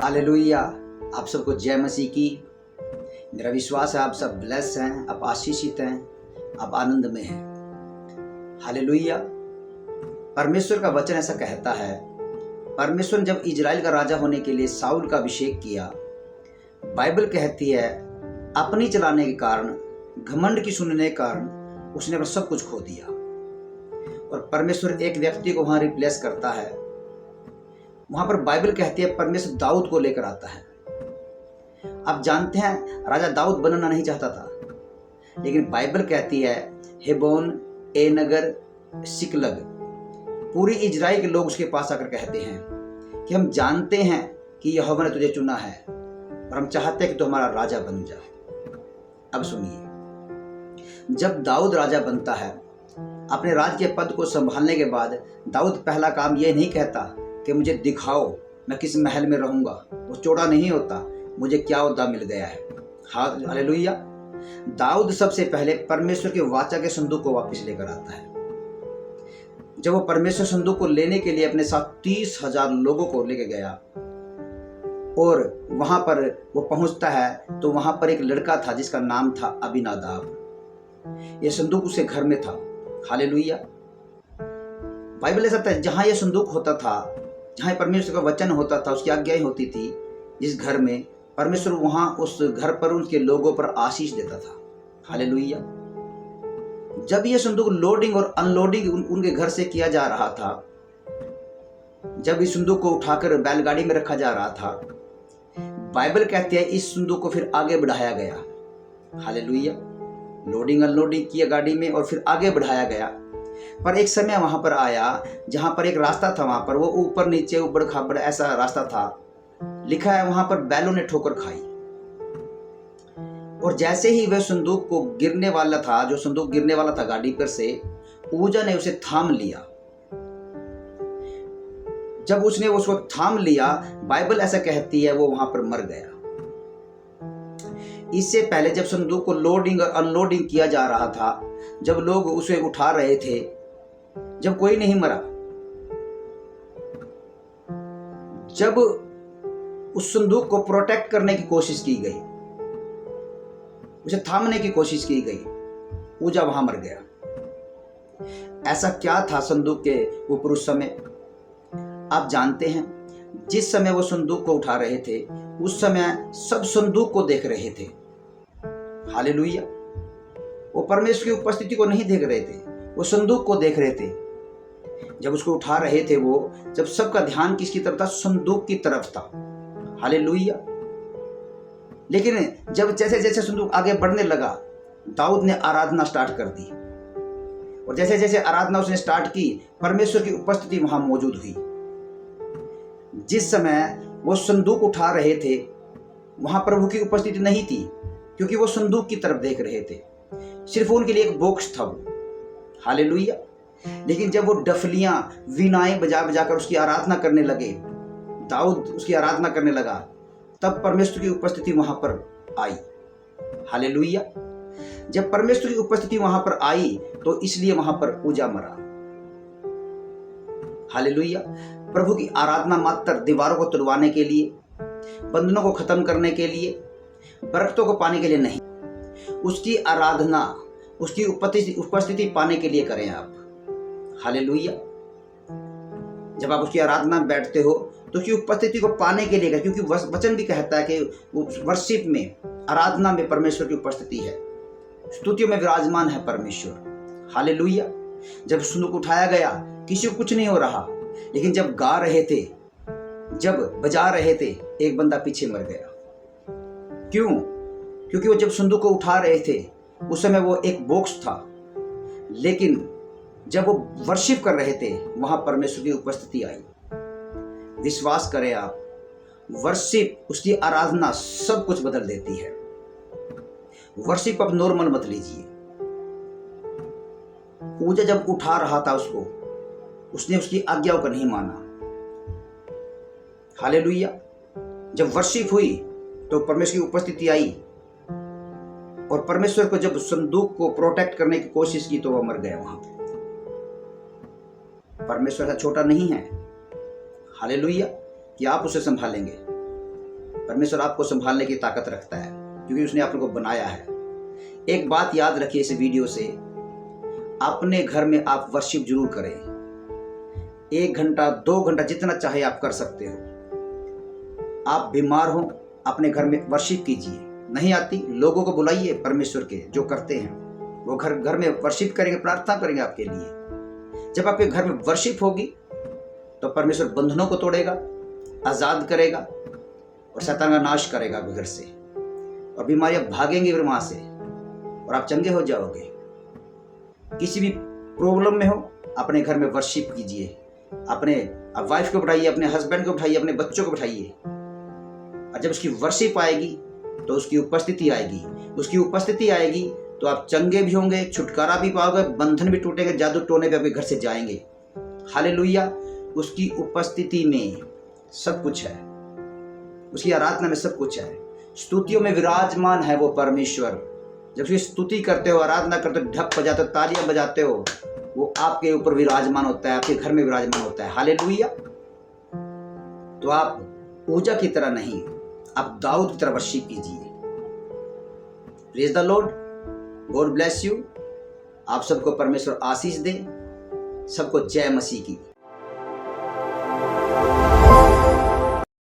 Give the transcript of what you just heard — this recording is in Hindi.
हालेलुया। आप सबको जय मसीह की। मेरा विश्वास है आप सब ब्लेस हैं, आप आशीषित हैं, आप आनंद में हैं। हालेलुया। परमेश्वर का वचन ऐसा कहता है, परमेश्वर ने जब इजराइल का राजा होने के लिए साउल का अभिषेक किया, बाइबल कहती है अपनी चलाने के कारण, घमंड की सुनने के कारण उसने अपना सब कुछ खो दिया। और परमेश्वर एक व्यक्ति को वहां रिप्लेस करता है। वहां पर बाइबल कहती है परमेश्वर दाऊद को लेकर आता है। आप जानते हैं राजा दाऊद बनना नहीं चाहता था, लेकिन बाइबल कहती है हेबोन, ए नगर, सिकलग, पूरी इजराइल के लोग उसके पास आकर कहते हैं कि हम जानते हैं कि यहोवा ने तुझे चुना है और हम चाहते हैं कि तू हमारा राजा बन जा। अब सुनिए, जब दाऊद राजा बनता है, अपने राज्य के पद को संभालने के बाद दाऊद पहला काम यह नहीं कहता कि मुझे दिखाओ मैं किस महल में रहूंगा। वो चौड़ा नहीं होता, मुझे क्या ओहदा मिल गया है। हालेलुया। दाऊद सबसे पहले परमेश्वर के वाचा के संदूक को वापस लेकर आता है। जब वो परमेश्वर संदूक को लेने के लिए अपने साथ 30,000 लोगों को लेके गया और वहां पर वो पहुंचता है, तो वहां पर एक लड़का था जिसका नाम था अबीनादाब। ये संदूक उसके घर में था। हालेलुया। बाइबल ऐसा है जहां ये संदूक होता था, जहां परमेश्वर का वचन होता था, उसकी आज्ञाएं होती थी, जिस घर में परमेश्वर, वहां उस घर पर उनके लोगों पर आशीष देता था। हालेलुया। जब ये संदूक लोडिंग और अनलोडिंग उनके घर से किया जा रहा था, जब इस संदूक को उठाकर बैलगाड़ी में रखा जा रहा था, बाइबल कहती है इस संदूक को फिर आगे बढ़ाया गया। हालेलुया। लोडिंग अनलोडिंग किया गाड़ी में और फिर आगे बढ़ाया गया। पर एक समय वहां पर आया जहां पर एक रास्ता था, वहां पर वो ऊपर नीचे ऊपर खापर ऐसा रास्ता था। लिखा है वहां पर बैलों ने ठोकर खाई। और जैसे ही वह संदूक को गिरने वाला था, जो संदूक गिरने वाला था गाड़ी पर से, ऊजा ने उसे थाम लिया। जब उसने उसको थाम लिया, बाइबल ऐसा कहती है वो वहां पर मर गया। इससे पहले जब संदूक को लोडिंग और अनलोडिंग किया जा रहा था, जब लोग उसे उठा रहे थे, जब कोई नहीं मरा, जब उस संदूक को प्रोटेक्ट करने की कोशिश की गई, उसे थामने की कोशिश की गई, ऊजा वहां मर गया। ऐसा क्या था संदूक के ऊपर उस समय? आप जानते हैं जिस समय वो संदूक को उठा रहे थे, उस समय सब संदूक को देख रहे थे। हालेलुया। वो परमेश्वर की उपस्थिति को नहीं देख रहे थे, वो संदूक को देख रहे थे। जब उसको उठा रहे थे वो, जब सबका ध्यान किसकी तरफ था? संदूक की तरफ था। हालेलुया। लेकिन जब जैसे जैसे संदूक आगे बढ़ने लगा, दाऊद ने आराधना स्टार्ट कर दी। और जैसे जैसे आराधना उसने स्टार्ट की, परमेश्वर की उपस्थिति वहां मौजूद हुई। जिस समय वो संदूक उठा रहे थे, वहां प्रभु की उपस्थिति नहीं थी, क्योंकि वो संदूक की तरफ देख रहे थे। सिर्फ उनके लिए एक बॉक्स था वो। हालेलुया। लेकिन जब वो डफलियां, वीणाएं बजा बजा कर उसकी आराधना करने लगे, दाऊद उसकी आराधना करने लगा, तब परमेश्वर की उपस्थिति वहां पर आई। हालेलुया। जब परमेश्वर की उपस्थिति वहां पर आई, तो इसलिए वहां पर ऊजा मरा। हालेलुया। प्रभु की आराधना मात्र दीवारों को तुड़वाने के लिए, बंधनों को खत्म करने के लिए, बरकतों को पाने के लिए नहीं। उसकी आराधना, उसकी उपस्थिति पाने के लिए करें आप। हालेलुया। जब आप उसकी आराधना में बैठते हो तो उसकी उपस्थिति को पाने के लिए करें, क्योंकि वचन भी कहता है कि वर्शिप में, आराधना में परमेश्वर की उपस्थिति है, स्तुतियों में विराजमान है परमेश्वर। हालेलुया। जब संदूक उठाया गया, किसी को कुछ नहीं हो रहा, लेकिन जब गा रहे थे, जब बजा रहे थे, एक बंदा पीछे मर गया। क्यों? क्योंकि वो जब संदूक को उठा रहे थे, उस समय वो एक बॉक्स था, लेकिन जब वो वर्शिप कर रहे थे, वहां परमेश्वर की उपस्थिति आई। विश्वास करें आप, वर्शिप, उसकी आराधना सब कुछ बदल देती है। वर्शिप अब नॉर्मल मत लीजिए। ऊजा जब उठा रहा था उसको, उसने उसकी आज्ञाओं को नहीं माना। हालेलुया। जब वर्शिप हुई तो परमेश्वर की उपस्थिति आई, और परमेश्वर को जब संदूक को प्रोटेक्ट करने की कोशिश की, तो वह मर गया वहां पे। परमेश्वर का छोटा नहीं है। हालेलुया। कि आप उसे संभालेंगे। परमेश्वर आपको संभालने की ताकत रखता है, क्योंकि उसने आपको बनाया है। एक बात याद रखिए इस वीडियो से, अपने घर में आप वर्शिप जरूर करें। 1 घंटा 2 घंटा जितना चाहे आप कर सकते हो। आप बीमार हो, अपने घर में वर्शिप कीजिए। नहीं आती, लोगों को बुलाइए, परमेश्वर के जो करते हैं वो घर में वर्शिप करेंगे, प्रार्थना करेंगे आपके लिए। जब आपके घर में वर्शिप होगी तो परमेश्वर बंधनों को तोड़ेगा, आज़ाद करेगा और शैतान का नाश करेगा आपके घर से, और बीमारियां भागेंगी फिर वहां से, और आप चंगे हो जाओगे। किसी भी प्रॉब्लम में हो, अपने घर में वर्शिप कीजिए। अपने वाइफ को बिठाइए, अपने हस्बैंड को बिठाइए, अपने बच्चों को बिठाइए, और जब उसकी वर्शिप आएगी तो उसकी उपस्थिति आएगी। उसकी उपस्थिति आएगी तो आप चंगे भी होंगे, छुटकारा भी पाओगे, बंधन भी टूटेंगे, जादू टोने पे आपके घर से जाएंगे। हालेलुया। उसकी उपस्थिति में सब कुछ है, उसकी आराधना में सब कुछ है। स्तुतियों में विराजमान है वो परमेश्वर। जब उसकी स्तुति करते हो, आराधना करते हो, ढक बजाते हो, तालियां बजाते हो, वो आपके ऊपर विराजमान होता है, आपके घर में विराजमान होता है। हालेलुया। तो आप ऊजा की तरह नहीं, आप दाऊद की तरह वर्शिप कीजिए। Praise the Lord, God bless you. आप सबको परमेश्वर आशीष दे। सबको जय मसीह की।